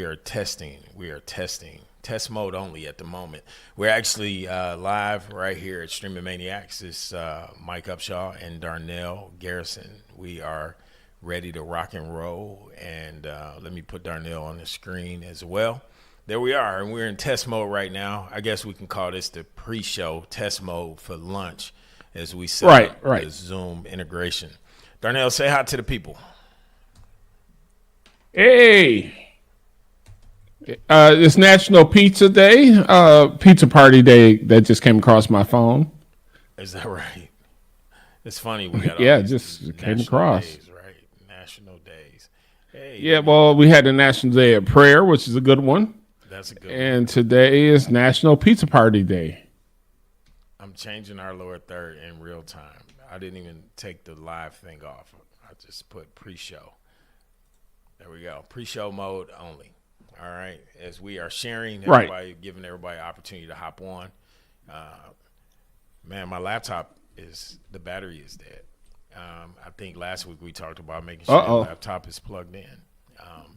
are testing. We are testing. Test mode only at the moment. We're actually live right here at Streaming Maniacs. It's Mike Upshaw and Darnell Garrison. We are ready to rock and roll. And let me put Darnell on the screen as well. There we are, and we're in test mode right now. I guess we can call this the pre-show test mode for lunch as we set up the Zoom integration. Darnell, say hi to the people. Hey, it's National Pizza Day, Pizza Party Day that just came across my phone. Is that right? It's funny. We got all just came across. Days, right? National days. Hey, yeah, well, we had the National Day of Prayer, which is a good one. That's a good and today is National Pizza Party Day. I'm changing our lower third in real time. I didn't even take the live thing off. I just put pre-show. There we go. Pre-show mode only. All right. As we are sharing, everybody, giving everybody an opportunity to hop on. Man, my laptop the battery is dead. I think last week we talked about making sure the laptop is plugged in.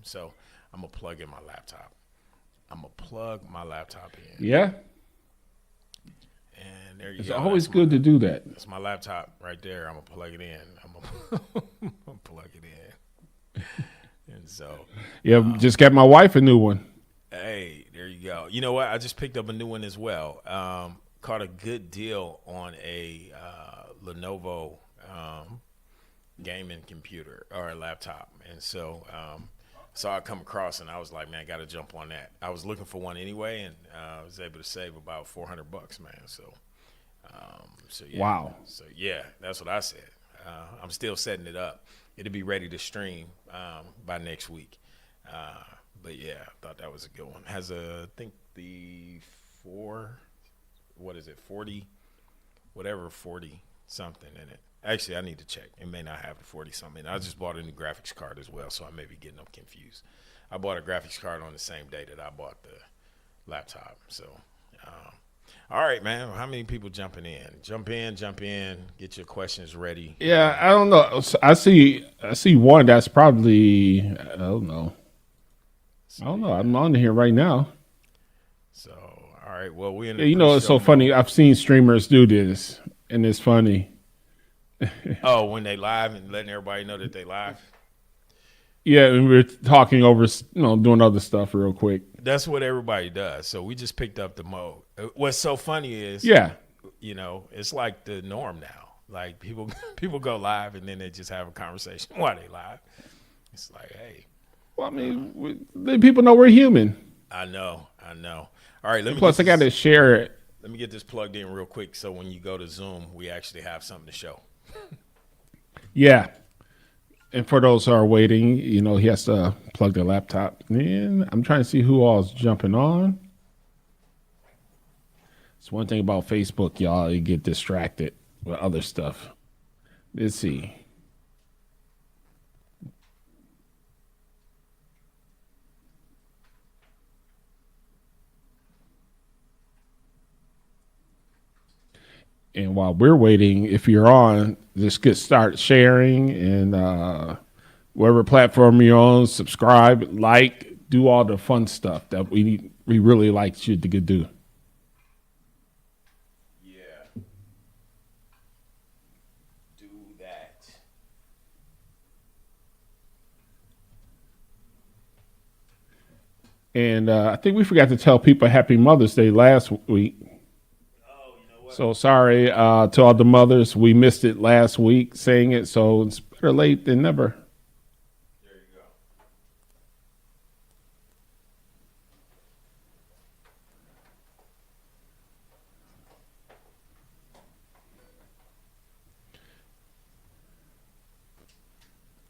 So I'm going to plug in my laptop. I'm going to plug my laptop in. Yeah. And there you it's go. It's always good to do that. That's my laptop right there. I'm going to plug it in. I'm going to plug it in. And so. Yeah, just got my wife a new one. Hey, there you go. You know what? I just picked up a new one as well. Caught a good deal on a Lenovo gaming computer or a laptop. And so saw it come across, and I was like, man, I got to jump on that. I was looking for one anyway, and I was able to save about $400, man. So yeah. Wow. So, yeah, that's what I said. I'm still setting it up. It'll be ready to stream by next week. But, yeah, I thought that was a good one. Has I think the 40, whatever 40-something in it. Actually, I need to check. It may not have the 40-something. I just bought a new graphics card as well, so I may be getting them confused. I bought a graphics card on the same day that I bought the laptop. So, all right, man. How many people jumping in? Jump in. Get your questions ready. Yeah, I don't know. I see one that's probably, I don't know. I'm on here right now. So, all right. Well, we're in the it's so funny. I've seen streamers do this, and it's funny. Oh, when they live and letting everybody know that they live? Yeah, and we're talking over, doing other stuff real quick. That's what everybody does. So we just picked up the mode. What's so funny is, it's like the norm now. Like people go live and then they just have a conversation while they live. It's like, hey. Well, I mean, people know we're human. I know. All right. Plus, I got to share it. Let me get this plugged in real quick so when you go to Zoom, we actually have something to show. Yeah. And for those who are waiting, he has to plug the laptop in. I'm trying to see who all is jumping on. It's one thing about Facebook, y'all. You get distracted with other stuff. Let's see. And while we're waiting, if you're on, just start sharing and whatever platform you're on, subscribe, like, do all the fun stuff that we really like you to do. Yeah. Do that. And I think we forgot to tell people Happy Mother's Day last week. So sorry to all the mothers. We missed it last week saying it, so it's better late than never. There you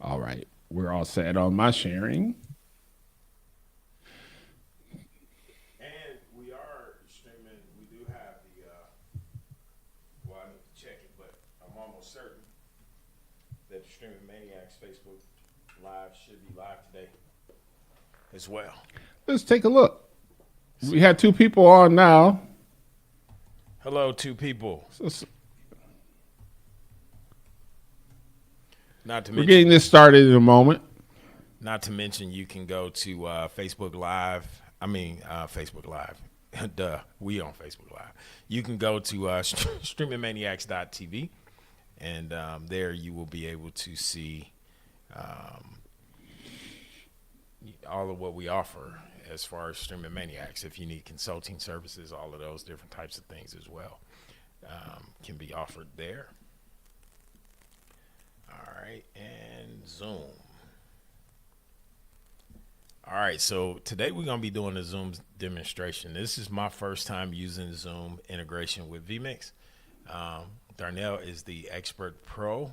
go. All right. We're all set on my sharing. Streaming Maniacs Facebook Live should be live today as well. Let's take a look. We had 2 people on now. Hello, 2 people. Not to mention, we're getting this started in a moment. Not to mention, you can go to Facebook Live. Facebook Live. Duh, we on Facebook Live. You can go to streamingmaniacs.tv, and there you will be able to see all of what we offer as far as Streaming Maniacs. If you need consulting services, all of those different types of things as well can be offered there. All right, and Zoom. All right, so today we're going to be doing a Zoom demonstration. This is my first time using Zoom integration with vMix. Darnell is the expert pro,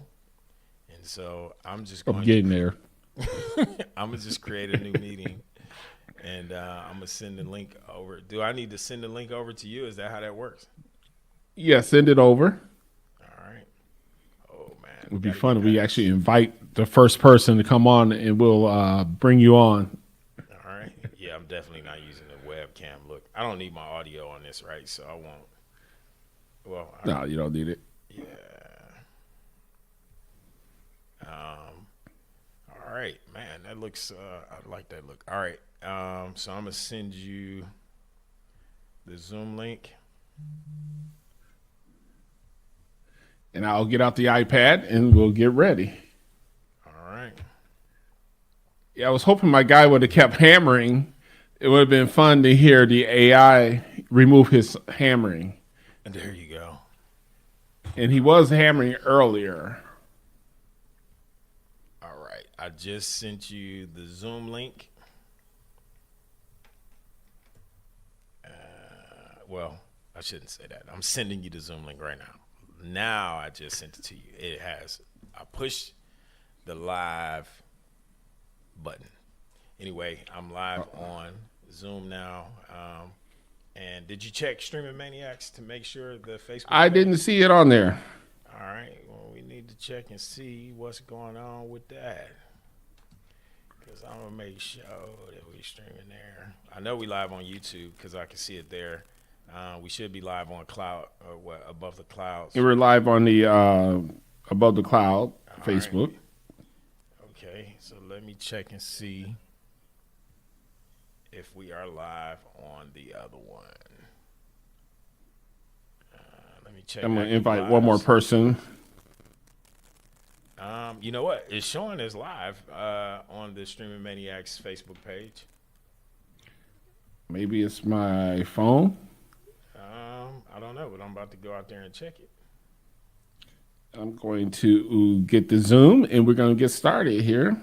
and so I'm just going getting there. I'm going to just create a new meeting, and I'm going to send the link over. Do I need to send the link over to you? Is that how that works? Yeah, send it over. All right. Oh, man. It would be fun if we actually invite the first person to come on, and we'll bring you on. Yeah, I'm definitely not using the webcam. Look, I don't need my audio on this, right? So I won't. Well, no, you don't need it. Yeah. All right, man. That looks. I like that look. All right. So I'm gonna send you the Zoom link, and I'll get out the iPad and we'll get ready. All right. Yeah, I was hoping my guy would have kept hammering. It would have been fun to hear the AI remove his hammering. And there you go. And he was hammering earlier. All right. I just sent you the Zoom link. Well, I shouldn't say that. I'm sending you the Zoom link right now. Now I just sent it to you. It has. I pushed the live button. Anyway, I'm live on Zoom now. And did you check Streaming Maniacs to make sure the Facebook? I didn't see it on there. All right. Well, we need to check and see what's going on with that. Because I'm going to make sure that we're streaming there. I know we live on YouTube because I can see it there. We should be live on cloud, or what, Above the Clouds. We're live on the Above the Cloud Facebook. Right. Okay, so let me check and see if we are live on the other one. Let me check. I'm going to invite one more person. You know what? It's showing us live on the Streaming Maniacs Facebook page. Maybe it's my phone. I don't know, but I'm about to go out there and check it. I'm going to get the Zoom, and we're going to get started here.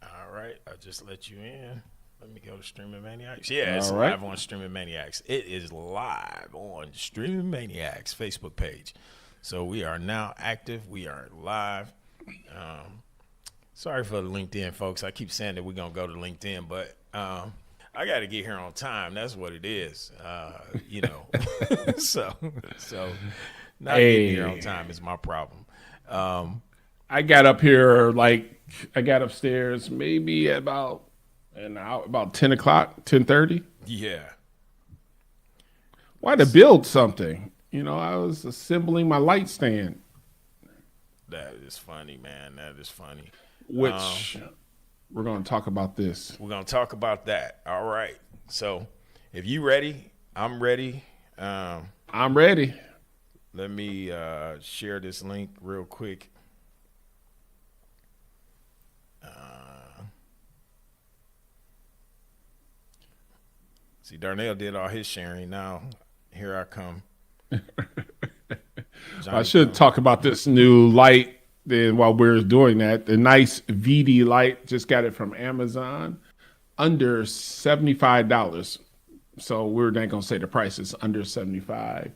All right. I just let you in. Let me go to Streaming Maniacs. Yeah, it's right. live on Streaming Maniacs. It is live on Streaming Maniacs Facebook page. So we are now active. We are live. Sorry for the LinkedIn, folks. I keep saying that we're going to go to LinkedIn, but I got to get here on time. That's what it is, so not getting here on time is my problem. I got up here, I got upstairs maybe at about 10 o'clock, 10:30. Yeah. Why to build something? I was assembling my light stand. That is funny, man. That is funny. Which we're going to talk about this. We're going to talk about that. All right. So if you ready, I'm ready. I'm ready. Let me share this link real quick. See, Darnell did all his sharing. Now, here I come. I should talk about this new light. Then while we're doing that, the nice VD light, just got it from Amazon, under $75. So we're not gonna say the price is under $75.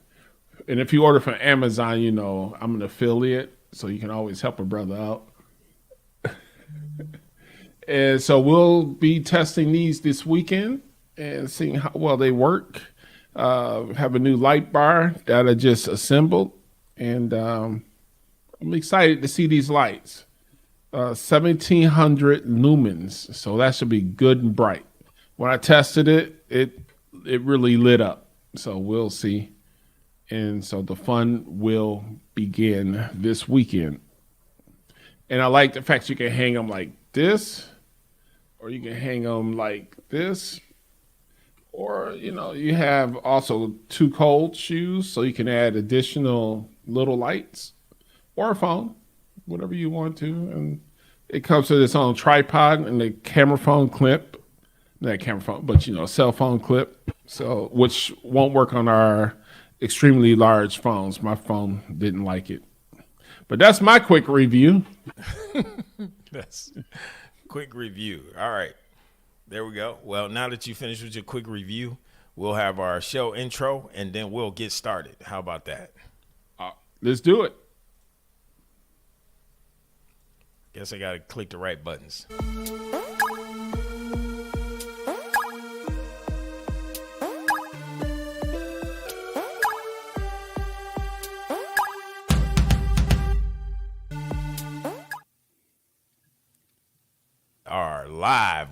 And if you order from Amazon, I'm an affiliate, so you can always help a brother out. And so we'll be testing these this weekend and seeing how well they work. Have a new light bar that I just assembled, and I'm excited to see these lights. 1,700 lumens, so that should be good and bright. When I tested it, it it really lit up. So we'll see. And so the fun will begin this weekend. And I like the fact you can hang them like this, or you can hang them like this. Or, you have also 2 cold shoes, so you can add additional little lights or a phone, whatever you want to. And it comes with its own tripod and the camera phone clip. Not camera phone, but, cell phone clip. So, which won't work on our extremely large phones. My phone didn't like it. But that's my quick review. That's quick review. All right. There we go. Well, now that you finished with your quick review, we'll have our show intro, and then we'll get started. How about that? Let's do it. Guess I got to click the right buttons.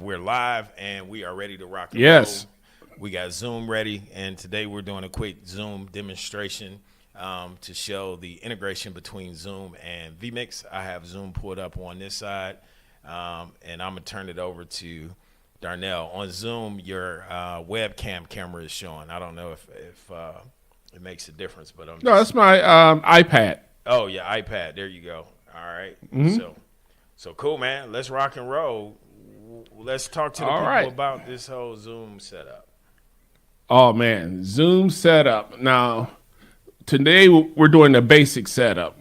We're live, and we are ready to rock and roll. We got Zoom ready, and today we're doing a quick Zoom demonstration to show the integration between Zoom and vMix. I have Zoom pulled up on this side, and I'm going to turn it over to Darnell. On Zoom, your webcam camera is showing. I don't know if it makes a difference, but no, that's my iPad. Oh, yeah, iPad. There you go. All right. Mm-hmm. So cool, man. Let's rock and roll. Let's talk to the people about this whole Zoom setup. Oh, man. Zoom setup. Now, today we're doing the basic setup.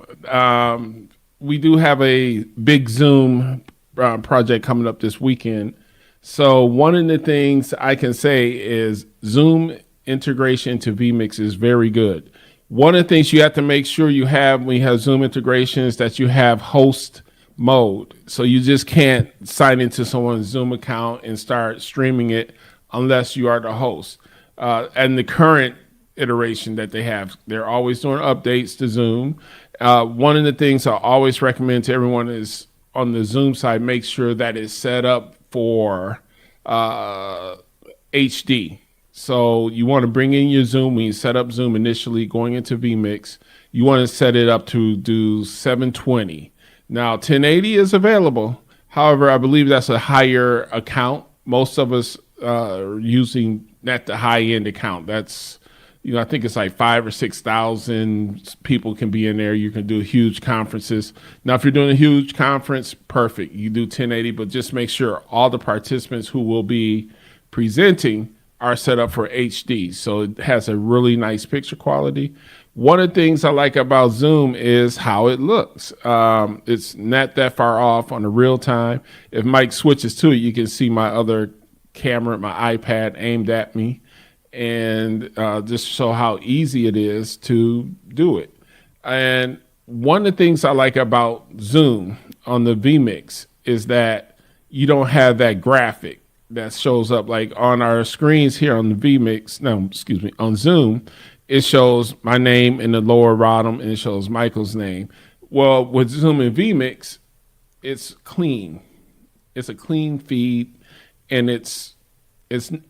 We do have a big Zoom project coming up this weekend. So one of the things I can say is Zoom integration to vMix is very good. One of the things you have to make sure you have when you have Zoom integration is that you have host mode. So you just can't sign into someone's Zoom account and start streaming it unless you are the host. And the current iteration that they have, they're always doing updates to Zoom. One of the things I always recommend to everyone is on the Zoom side, make sure that it's set up for HD. So you want to bring in your Zoom when you set up Zoom initially going into vMix. You want to set it up to do 720. Now, 1080 is available. However, I believe that's a higher account. Most of us are using not the high-end account. That's, I think it's like 5,000 or 6,000 people can be in there. You can do huge conferences. Now, if you're doing a huge conference, perfect. You do 1080, but just make sure all the participants who will be presenting are set up for HD. So it has a really nice picture quality. One of the things I like about Zoom is how it looks. It's not that far off on the real time. If Mike switches to it, you can see my other camera, my iPad aimed at me, and just show how easy it is to do it. And one of the things I like about Zoom on the vMix is that you don't have that graphic that shows up like on our screens here on the vMix. No, excuse me, on Zoom. It shows my name in the lower bottom, and it shows Michael's name. Well, with Zoom and vMix, it's clean. It's a clean feed, and it's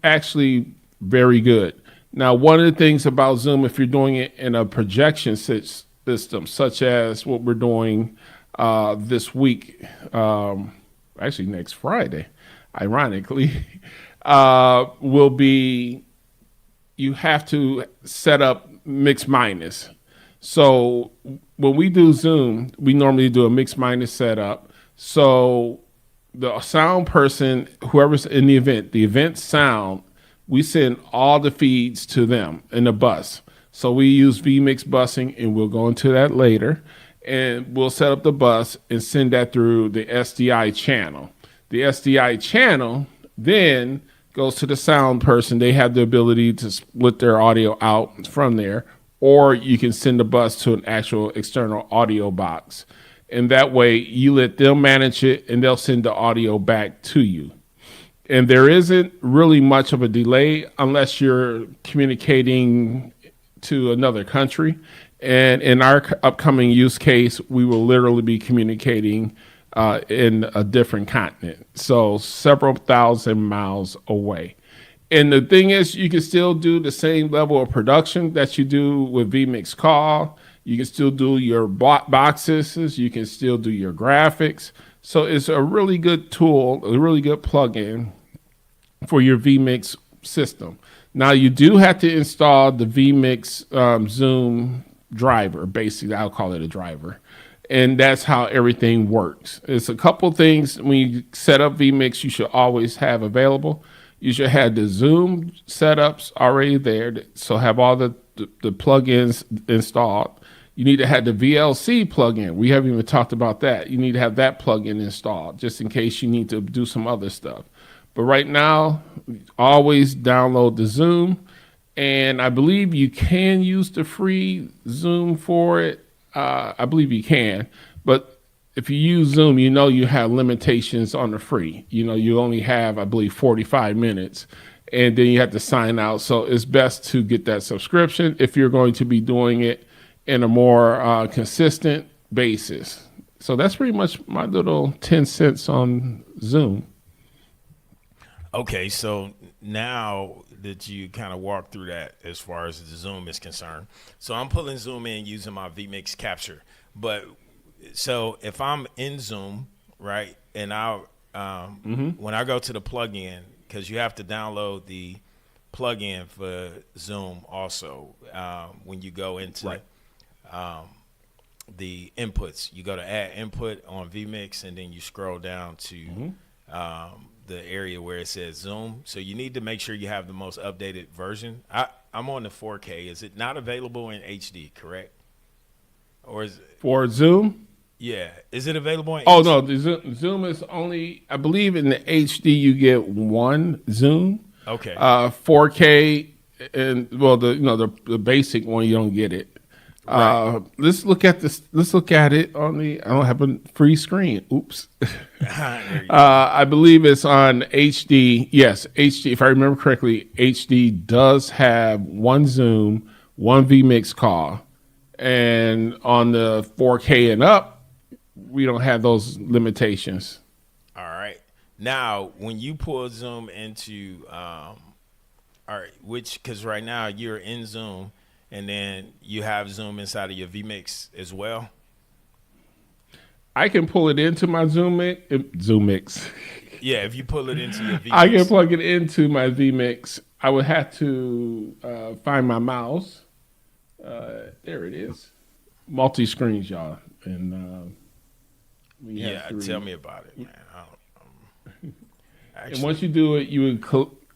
actually very good. Now, one of the things about Zoom, if you're doing it in a projection system, such as what we're doing this week, actually next Friday, ironically, will be you have to set up mix minus. So when we do Zoom, we normally do a mix minus setup. So the sound person, whoever's in the event sound, we send all the feeds to them in the bus. So we use vMix busing, and we'll go into that later. And we'll set up the bus and send that through the SDI channel. The SDI channel then goes to the sound person. They have the ability to split their audio out from there, or you can send the bus to an actual external audio box. And that way you let them manage it, and they'll send the audio back to you. And there isn't really much of a delay unless you're communicating to another country. And in our upcoming use case, we will literally be communicating in a different continent, so several thousand miles away. And the thing is, you can still do the same level of production that you do with vMix Call. You can still do your boxes. You can still do your graphics. So it's a really good tool, a really good plugin for your vMix system. Now you do have to install the vMix Zoom driver. Basically, I'll call it a driver. And that's how everything works. It's a couple things when you set up vMix you should always have available. You should have the Zoom setups already there, so have all the plugins installed. You need to have the VLC plugin. We haven't even talked about that. You need to have that plugin installed just in case you need to do some other stuff. But right now, always download the Zoom. And I believe you can use the free Zoom for it. I believe you can. But if you use Zoom, you know you have limitations on the free. You know, you only have, I believe, 45 minutes. And then you have to sign out. So it's best to get that subscription if you're going to be doing it in a more consistent basis. So that's pretty much my little 10 cents on Zoom. Okay, so now that you kind of walk through that as far as the Zoom is concerned, so I'm pulling Zoom in using my vMix capture. But so if I'm in Zoom, right, and when I go to the plugin, because you have to download the plugin for Zoom also when you go into the inputs. You go to add input on vMix, and then you scroll down to the area where it says Zoom. So you need to make sure you have the most updated version. I'm on the 4K. Is it not available in HD, correct? Or is it for Zoom? Yeah. Is it available in HD? No, the Zoom is only, I believe in the HD you get one Zoom. Okay. 4K and the basic one you don't get it. Right. Let's look at this. Let's look at it on the. I don't have a free screen. Oops. I believe it's on HD. Yes, HD. If I remember correctly, HD does have one Zoom, one vMix call, and on the 4K and up, we don't have those limitations. All right. Now, when you pull Zoom into, all right, because right now you're in Zoom. And then you have Zoom inside of your vMix as well? I can pull it into my vMix. Yeah, if you pull it into your vMix. I can plug it into my vMix. I would have to find my mouse. There it is. Multi-screens, y'all. And tell me about it, man. And once you do it, you would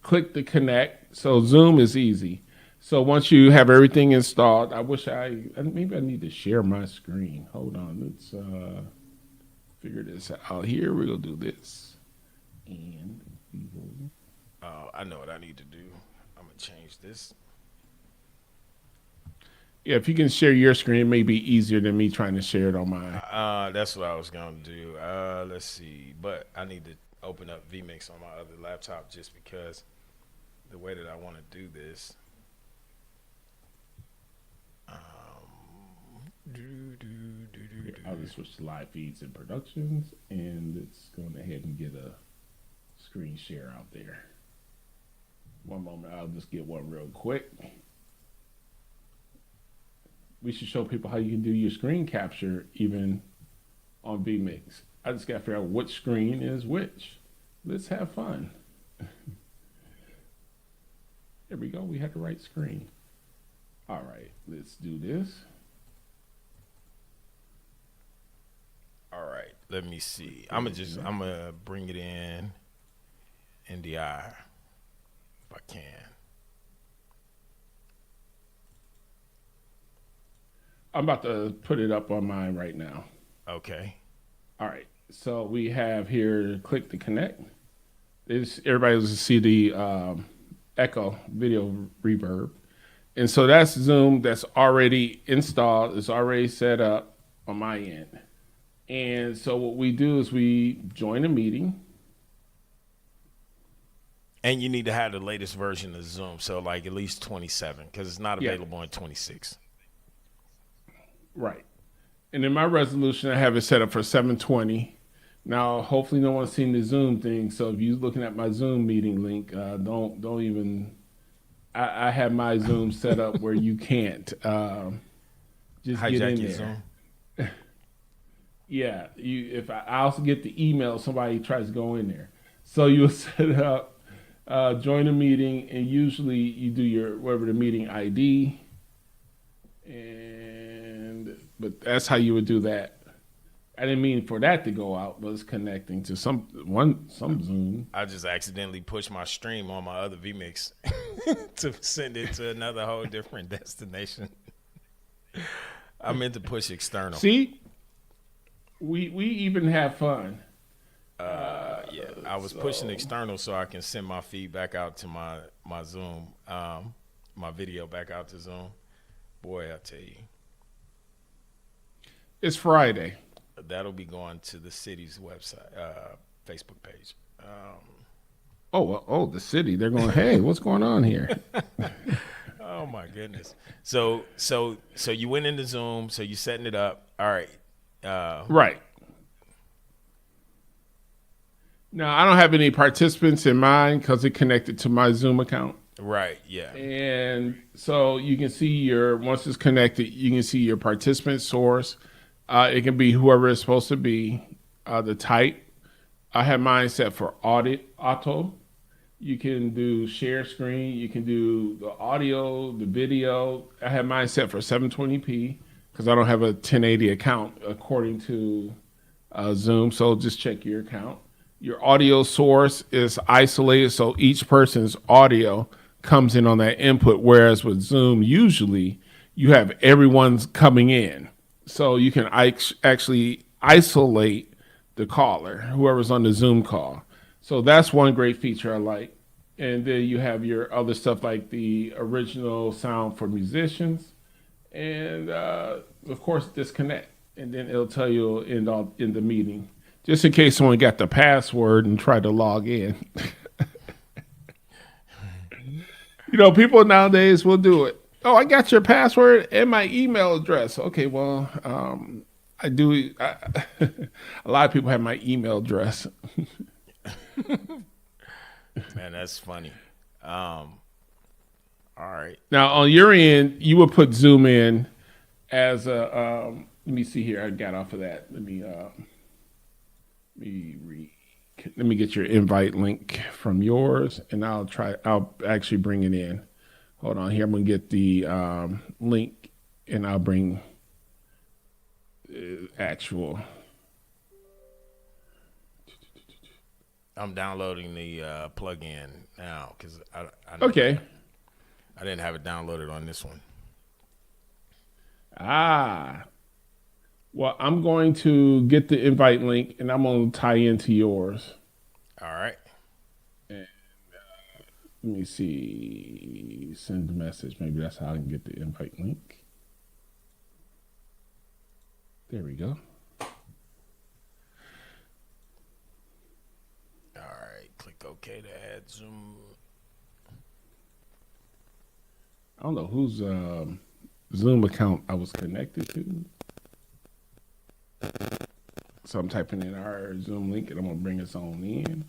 click the connect. So Zoom is easy. So once you have everything installed, maybe I need to share my screen. Hold on, let's figure this out. Here we'll do this, and I know what I need to do. I'm gonna change this. Yeah, if you can share your screen, it may be easier than me trying to share it on mine. That's what I was gonna do. Let's see, but I need to open up vMix on my other laptop just because the way that I want to do this. I'll just switch to live feeds and productions, and let's go ahead and get a screen share out there. One moment, I'll just get one real quick. We should show people how you can do your screen capture even on vMix. I just got to figure out which screen is which. Let's have fun. There we go. We had the right screen. All right, let's do this. All right, let me see. I'm gonna bring it in NDI if I can. I'm about to put it up on mine right now. Okay. All right. So we have here, click to connect. Everybody will see the echo video reverb. And so that's Zoom that's already installed. It's already set up on my end. And so what we do is we join a meeting. And you need to have the latest version of Zoom. So like at least 27 because it's not available in 26. Right. And in my resolution, I have it set up for 720 Now, hopefully, no one's seen the Zoom thing. So if you're looking at my Zoom meeting link, don't even. I have my Zoom set up where you can't just get Hijack in your there. Zoom. Yeah, you. If I also get the email, somebody tries to go in there. So you'll set up, join a meeting, and usually you do your whatever the meeting ID, and but that's how you would do that. I didn't mean for that to go out, but it's connecting to some Zoom. I just accidentally pushed my stream on my other vMix to send it to another whole different destination. I meant to push external. See, we even have fun. Yeah, I was pushing external so I can send my feed back out to my Zoom, my video back out to Zoom. Boy, I tell you, It's Friday. that'll be going to the city's website, Facebook page. Oh, the city. They're going. Hey, what's going on here? Oh my goodness. So you went into Zoom. So you setting it up. All right. Right. Now, I don't have any participants in mind because it connected to my Zoom account. Right. Yeah. And so you can see once it's connected, you can see your participant source. It can be whoever it's supposed to be, the type. I have mine set for auto. You can do share screen. You can do the audio, the video. I have mine set for 720p because I don't have a 1080 account according to Zoom. So just check your account. Your audio source is isolated, so each person's audio comes in on that input. Whereas with Zoom, usually you have everyone's coming in, so you can actually isolate the caller, whoever's on the Zoom call. So that's one great feature I like. And then you have your other stuff like the original sound for musicians, and of course disconnect. And then it'll tell you in the meeting, just in case someone got the password and tried to log in. People nowadays will do it. Oh, I got your password and my email address. Okay, well, I do. A lot of people have my email address. Man, that's funny. All right. Now, on your end, you would put Zoom in as a. Let me see here. I got off of that. Let me get your invite link from yours, and I'll actually bring it in. Hold on here. I'm gonna get the link, and I'll bring actual. I'm downloading the plugin now because Okay. I didn't have it downloaded on this one. Well, I'm going to get the invite link, and I'm going to tie into yours. All right. And let me see. Send a message. Maybe that's how I can get the invite link. There we go. All right. Click OK to add Zoom. I don't know whose Zoom account I was connected to. So I'm typing in our Zoom link, and I'm going to bring us on in.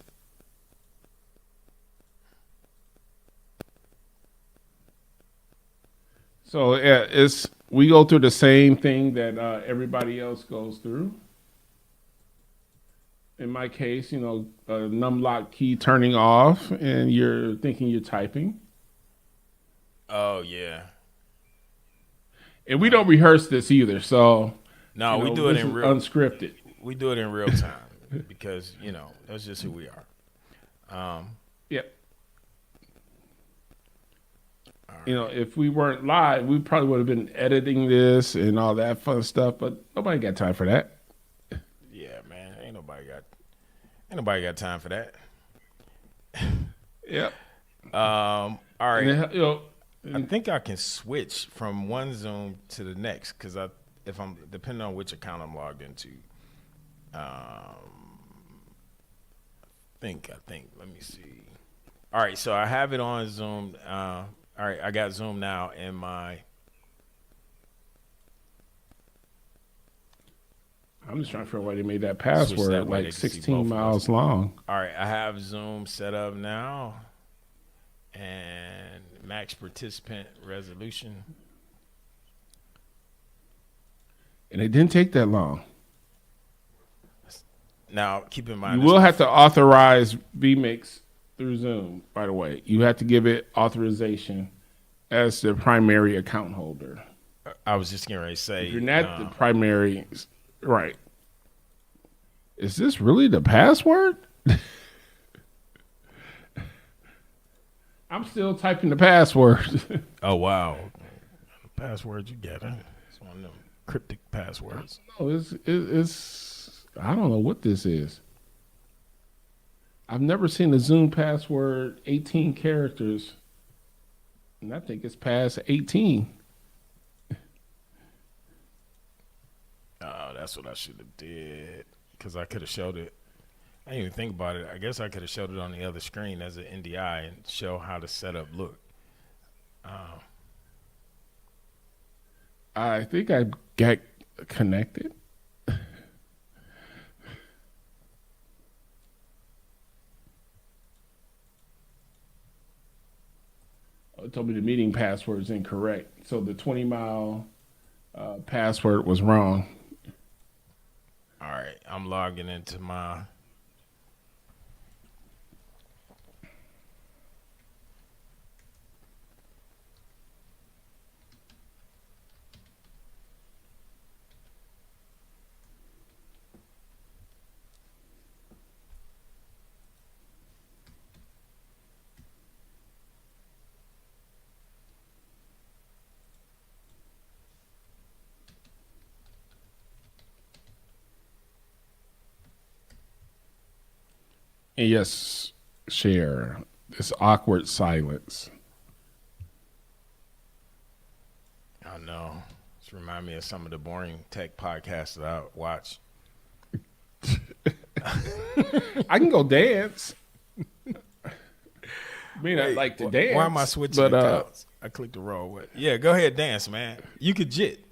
So we go through the same thing that everybody else goes through. In my case, numlock key turning off, and you're thinking you're typing. Oh yeah. And we don't rehearse this either, so no, we do it in real unscripted. We do it in real time because that's just who we are. Yep. If we weren't live, we probably would have been editing this and all that fun stuff, but nobody got time for that. Yeah, man, ain't nobody got time for that. Yep. All right. And, I think I can switch from one Zoom to the next because if I'm depending on which account I'm logged into. I think. Let me see. All right, so I have it on Zoom. All right, I got Zoom now in my. I I'm just trying to figure out why they made that Switch password that way, they like can see 16 both of us. miles long. All right, I have Zoom set up now, and max participant resolution. And it didn't take that long. Now, keep in mind, You will have to authorize vMix through Zoom, by the way. You have to give it authorization as the primary account holder. I was just getting ready to say, If you're not the primary, right. Is this really the password? I'm still typing the password. oh, wow. The password you get, it's one of them cryptic passwords. No, it's I don't know what this is. I've never seen a Zoom password 18 characters, and I think it's past 18. Oh, that's what I should have did, because I could have showed it. I didn't even think about it. I guess I could have showed it on the other screen as an NDI and show how the setup looked. I think I got connected. It told me the meeting password is incorrect. So the 20-mile password was wrong. All right, I'm logging into my... And yes, share this awkward silence. I know. This remind me of some of the boring tech podcasts that I watch. I can go dance. I mean, I like to dance. Why am I switching accounts? I clicked the wrong way. Yeah, go ahead, dance, man. You could jit.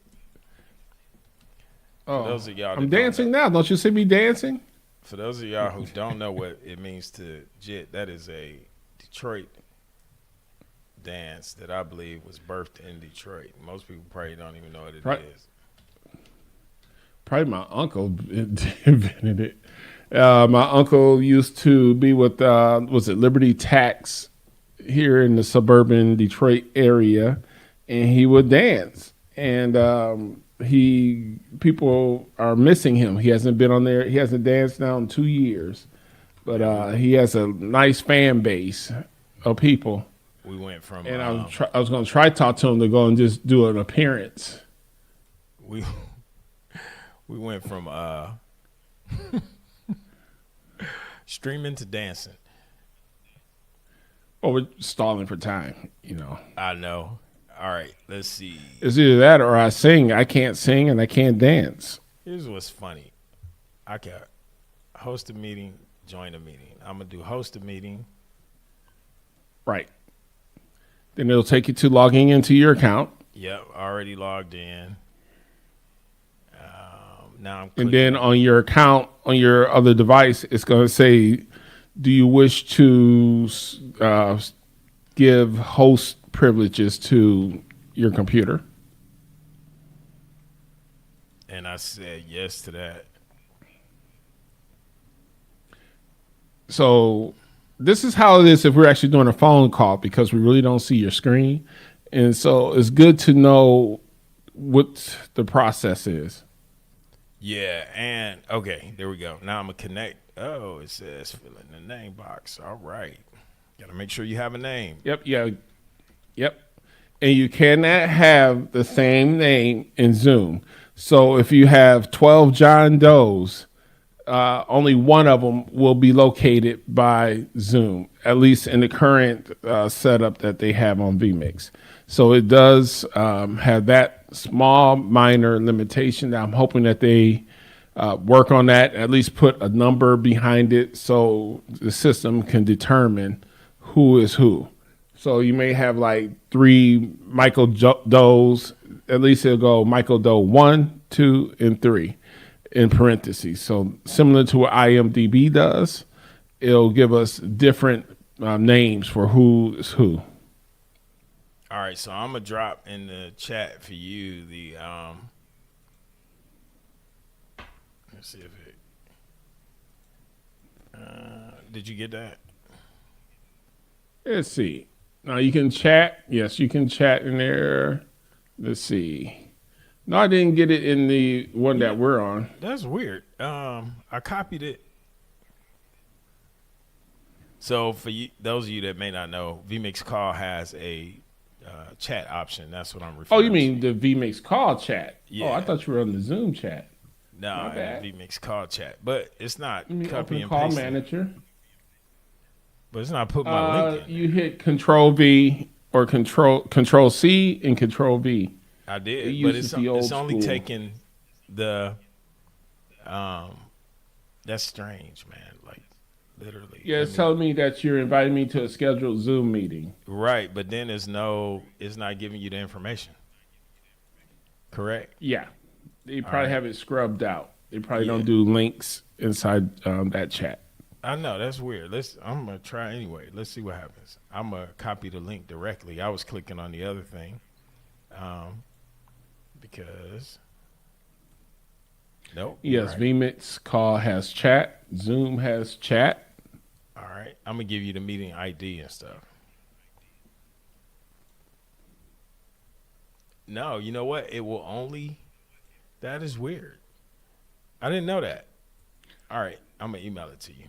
Oh, those of y'all I'm dancing now. Don't you see me dancing? For those of y'all who don't know what it means to jit, that is a Detroit dance that I believe was birthed in Detroit. Most people probably don't even know what it is. Probably my uncle invented it. My uncle used to be with, was it Liberty Tax here in the suburban Detroit area, and he would dance. And people are missing him. He hasn't been on there. He hasn't danced now in 2 years, but he has a nice fan base of people. We went from, and I was going to try to talk to him to go and just do an appearance. We went from streaming to dancing. Well, we're stalling for time, you know. I know. All right, let's see. It's either that or I sing. I can't sing and I can't dance. Here's what's funny. I can host a meeting, join a meeting. I'm going to do host a meeting. Right. Then it'll take you to logging into your account. Yep, already logged in. Now I'm clicking. And then on your account, on your other device, it's going to say, do you wish to give host privileges to your computer? And I said yes to that. So this is how it is if we're actually doing a phone call, because we really don't see your screen. And so it's good to know what the process is. Yeah, and okay, there we go. Now I'm going to connect. Oh, it says fill in the name box. All right. Got to make sure you have a name. Yep, yeah. Yep. And you cannot have the same name in Zoom. So if you have 12 John Does, only one of them will be located by Zoom, at least in the current setup that they have on vMix. So it does have that small, minor limitation. That I'm hoping that they work on that, at least put a number behind it so the system can determine who is who. So you may have like 3 Michael Does. At least it'll go Michael Doe 1, 2, and 3. in parentheses. So similar to what IMDb does, it'll give us different names for who is who. All right, so I'm gonna drop in the chat for you the let's see if it did you get that? Let's see. Now you can chat. Yes, you can chat in there. Let's see. No, I didn't get it in the one that we're on. That's weird. I copied it. So for you, those of you that may not know, vMix Call has a chat option. That's what I'm referring to. Oh, you mean the vMix Call chat? Yeah. Oh, I thought you were on the Zoom chat. No, vMix Call chat, but it's not copy and call pasting. manager. But it's not putting my link in. You hit Control V or Control C and Control V. I did, but it's only taking the that's strange, man. Like literally. Yeah, it's telling me that you're inviting me to a scheduled Zoom meeting. Right, but then it's not giving you the information. Correct? Yeah. They probably have it scrubbed out. They probably don't do links inside that chat. I know, that's weird. I'm gonna try anyway. Let's see what happens. I'm gonna copy the link directly. I was clicking on the other thing. Because nope. Yes, right. vMix Call has chat. Zoom has chat. All right, I'm gonna give you the meeting ID and stuff. No, you know what? It will only. That is weird. I didn't know that. All right, I'm gonna email it to you.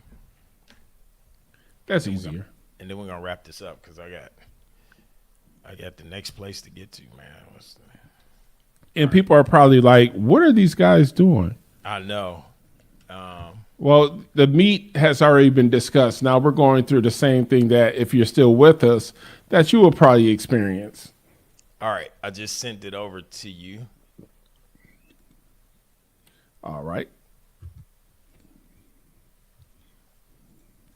That's easier. And then we're gonna wrap this up because I got the next place to get to, man. And people are probably like, what are these guys doing? I know. Well, the meat has already been discussed. Now we're going through the same thing that if you're still with us, that you will probably experience. All right. I just sent it over to you. All right.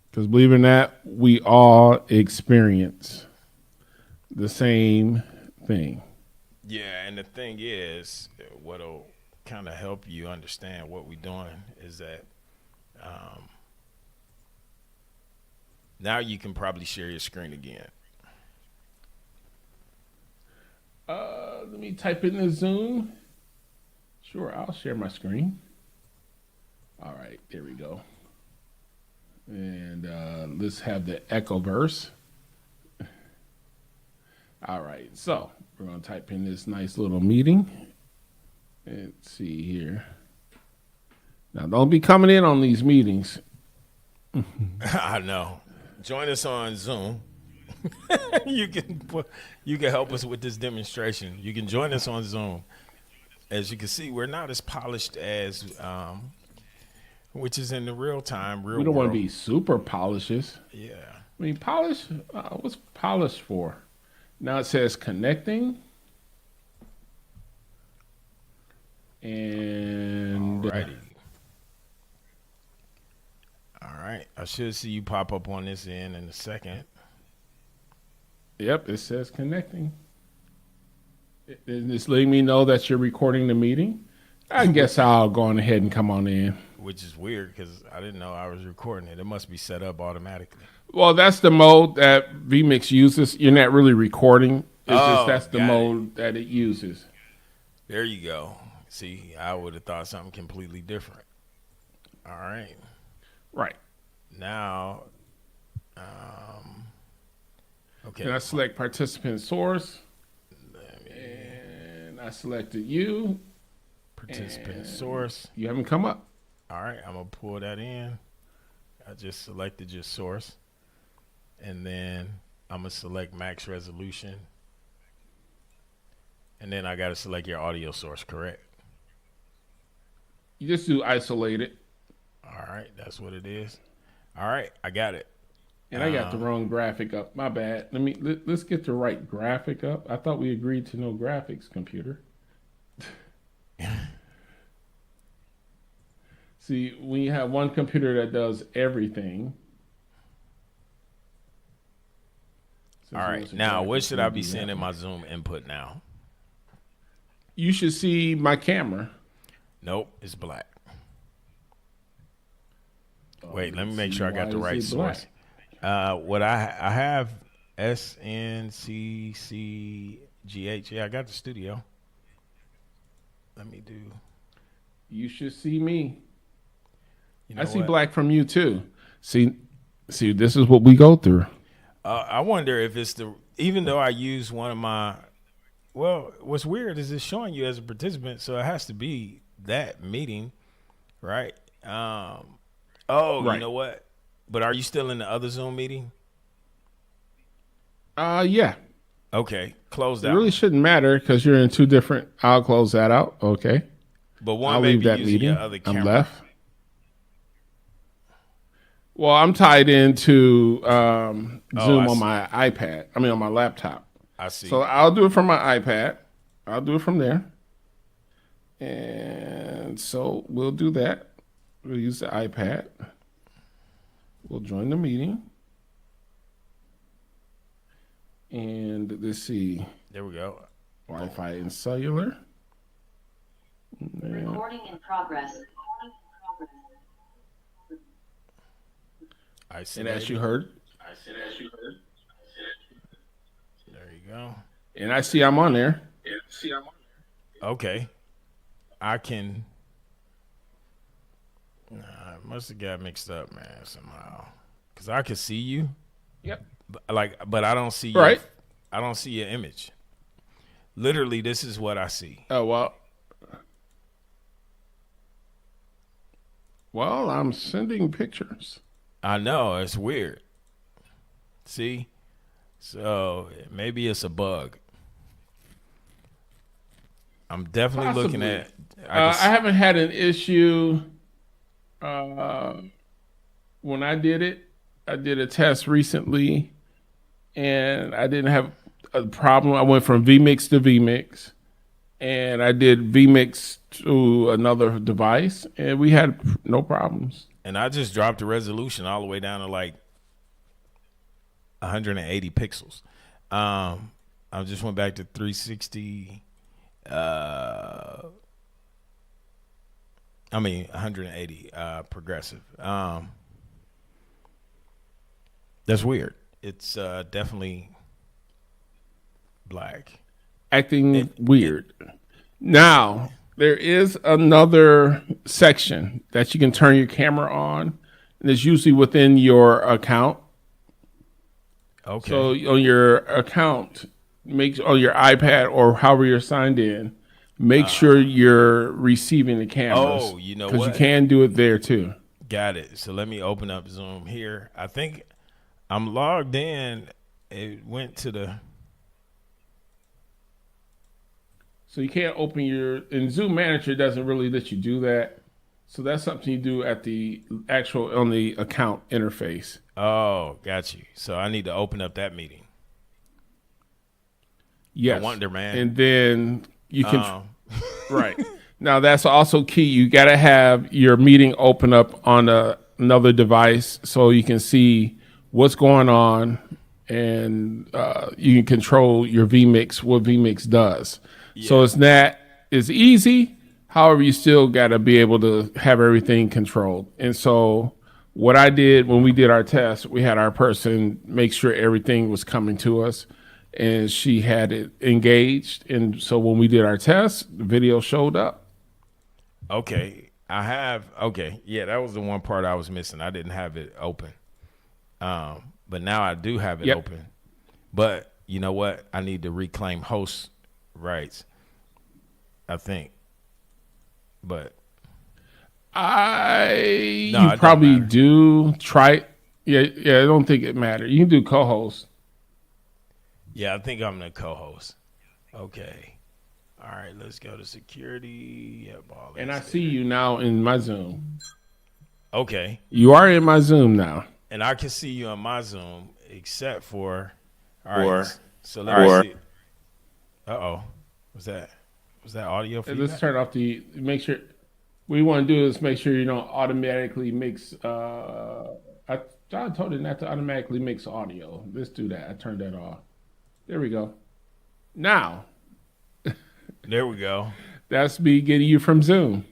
Because believe it or not, we all experience the same thing. Yeah, and the thing is, what'll kind of help you understand what we're doing is that now you can probably share your screen again. Let me type in the Zoom. Sure, I'll share my screen. All right, there we go. And let's have the echo verse. All right, so we're going to type in this nice little meeting. Let's see here. Now, don't be coming in on these meetings. I know. Join us on Zoom. You can help us with this demonstration. You can join us on Zoom. As you can see, we're not as polished as, which is in the real time, real. We don't world. Want to be super polishes. Yeah. I mean, polish. What's polish for? Now it says connecting. And alrighty. All right. I should see you pop up on this end in a second. Yep, it says connecting. It's letting me know that you're recording the meeting. I guess I'll go on ahead and come on in. Which is weird because I didn't know I was recording it. It must be set up automatically. Well, that's the mode that vMix uses. You're not really recording. It's just that's the mode that it uses. There you go. See, I would have thought something completely different. All right. Right. Now, okay. Can I select participant source? And I selected you. Participant source. You haven't come up. All right. I'm going to pull that in. I just selected your source. And then I'm going to select max resolution. And then I got to select your audio source, correct? You just do isolated. All right. That's what it is. All right. I got it. And I got the wrong graphic up. My bad. Let's get the right graphic up. I thought we agreed to no graphics, computer. See, we have one computer that does everything. All right. Now, what should I be seeing in my Zoom input now? You should see my camera. Nope. It's black. Wait, let me Let's make see. sure I got Why the is right it black? source. What I have SNCCGH. Yeah, I got the studio. Let me do. You should see me. You I know see what? black from you too. See, see, this is what we go through. I wonder if it's the. Even though I use one of my. Well, what's weird is it's showing you as a participant, so it has to be that meeting, right? Oh, you Right. know what? But are you still in the other Zoom meeting? Yeah. Okay, close It that really one. shouldn't matter because you're in two different. I'll close that out. Okay. But one I'll may leave be that using your meeting. other I'm camera. left. Well, I'm tied into Oh, I Zoom on see. my iPad. I mean, on my laptop. I So see. I'll do it from my iPad. I'll do it from there. And so we'll do that. We'll use the iPad. We'll join the meeting. And let's see, There we go. Boom. Wi-Fi and cellular. Recording in progress. And as you Isolated. heard, There you go. and I see I'm on there. Okay. I can. Nah, I must have got mixed up, man, somehow. Cause I could see you, Yep. but I don't see your. Right. I don't see your image. Literally, this is what I see. Oh well. Well, I'm sending pictures. I know it's weird. See, so maybe it's a bug. I'm definitely looking Possibly. at. I haven't had an issue. Uh, when I did it, I did a test recently, and I didn't have a problem. I went from vMix to vMix, and I did vMix to another device, and we had no problems. And I just dropped the resolution all the way down to like 180 pixels. I just went back to 360. I mean 180 progressive. That's weird. It's definitely black. Acting weird. Now, there is another section that you can turn your camera on, and it's usually within your account. Okay. So on your account, make on your iPad or however you're signed in, make sure you're receiving the cameras. Oh, you know because you what? can do it there too. Got it. So let me open up Zoom here. I think I'm logged in. It went to the. So you can't open your and Zoom Manager doesn't really let you do that. So that's something you do at the actual on the account interface. Oh, got you. So I need to open up that meeting. Yes. I wonder, man. And then you can Right. Now that's also key. You got to have your meeting open up on another device so you can see what's going on, and you can control your vMix, what vMix does. Yeah. So it's easy. However, you still got to be able to have everything controlled. And so what I did when we did our test, we had our person make sure everything was coming to us, and she had it engaged. And so when we did our test, the video showed up. Okay. I have. Okay. Yeah, that was the one part I was missing. I didn't have it open. But now I do have it Yep. open. But you know what? I need to reclaim host rights, I think. But You it don't probably matter. do try. Yeah, I don't think it matters. You can do co-host. Yeah, I think I'm the co-host. Okay. All right, let's go to security. Yep, all And I that's see you now in my Zoom. there. Okay. You are in my Zoom now. And I can see you on my Zoom, except for. All right. So let me see. Uh-oh. Was that audio Let's feedback? turn off the. Make sure. What you want to do is make sure you don't automatically mix. I told it not to automatically mix audio. Let's do that. I turned that off. There we go. Now, There we go. that's me getting you from Zoom.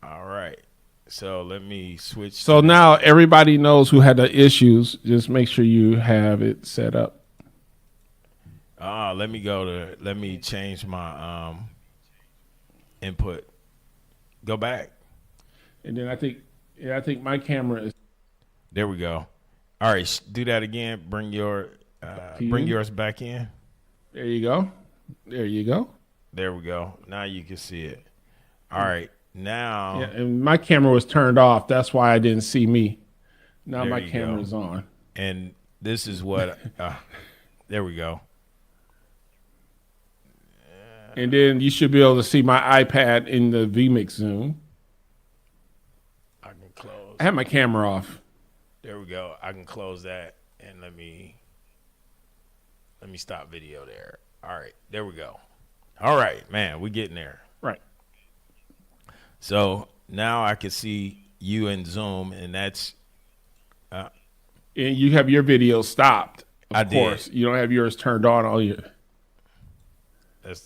All right. So let me switch. So now everybody knows who had the issues. Just make sure you have it set up. Let me change my input. Go back. And then I think my camera is. There we go. All right, do that again. Bring yours back in. There you go. There you go. There we go. Now you can see it. All right. Now. Yeah, and my camera was turned off. That's why I didn't see me. Now my camera's on. And this is what. There we go. And then you should be able to see my iPad in the vMix Zoom. I can close. I have my camera off. There we go. I can close that and let me stop video there. All right. There we go. All right, man. We getting there. Right. So now I can see you in Zoom, and that's. And you have your video stopped. Of course. Did. You don't have yours turned on all year.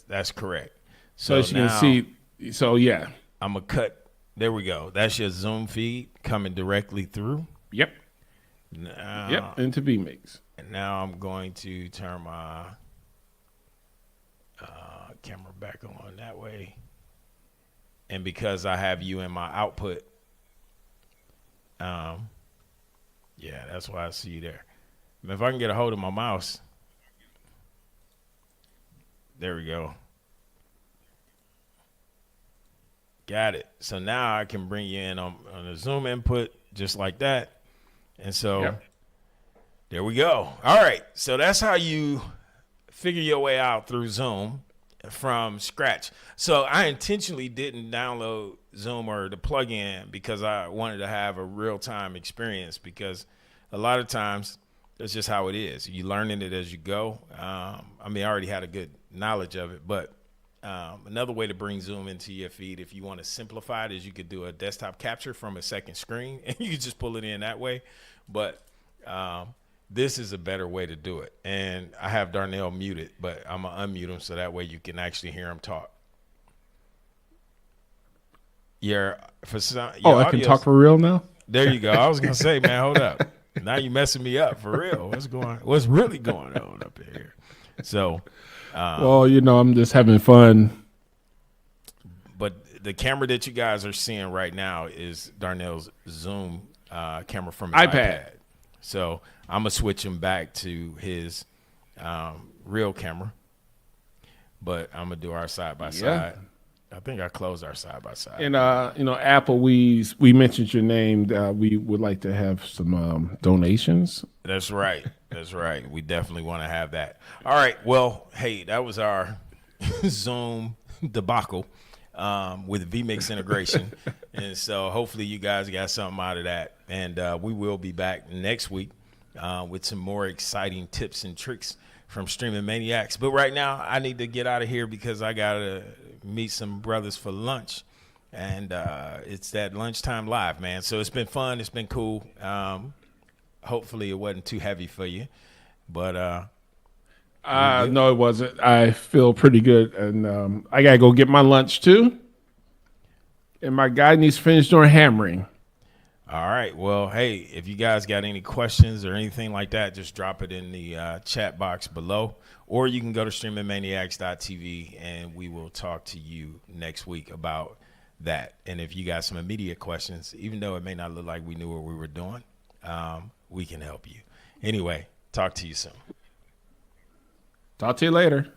That's correct. So as you can see, so yeah. I'm going to cut. There we go. That's your Zoom feed coming directly through. Yep. Now, into vMix. And now I'm going to turn my camera back on that way. And because I have you in my output, yeah, that's why I see you there. If I can get a hold of my mouse. There we go. Got it. So now I can bring you in on the Zoom input just like that. And so There we go. All right. So that's how you figure your way out through Zoom from scratch. So I intentionally didn't download Zoom or the plugin because I wanted to have a real-time experience, because a lot of times that's just how it is. You learning it as you go. I already had a good knowledge of it, but another way to bring Zoom into your feed, if you want to simplify it, is you could do a desktop capture from a second screen, and you could just pull it in that way. But this is a better way to do it. And I have Darnell muted, but I'm going to unmute him so that way you can actually hear him talk. I can talk for real now? There you go. I was going to say, man, hold up. Now you messing me up for real. What's really going on up here? So, well, I'm just having fun. But the camera that you guys are seeing right now is Darnell's Zoom camera from his iPad. So I'm gonna switch him back to his real camera, but I'm gonna do our side by side. I think I closed our side by side. And Apple, we mentioned your name. We would like to have some donations. That's right. That's right. We definitely want to have that. All right. Well, hey, that was our Zoom debacle with vMix integration. And so hopefully you guys got something out of that. And we will be back next week with some more exciting tips and tricks from Streaming Maniacs. But right now I need to get out of here because I got to meet some brothers for lunch. And it's that lunchtime live, man. So it's been fun. It's been cool. Hopefully it wasn't too heavy for you. But no, it wasn't. I feel pretty good. And I got to go get my lunch too. And my guy needs to finish doing hammering. All right. Well, hey, if you guys got any questions or anything like that, just drop it in the chat box below. Or you can go to streamingmaniacs.tv and we will talk to you next week about that. And if you got some immediate questions, even though it may not look like we knew what we were doing, we can help you. Anyway, talk to you soon. Talk to you later.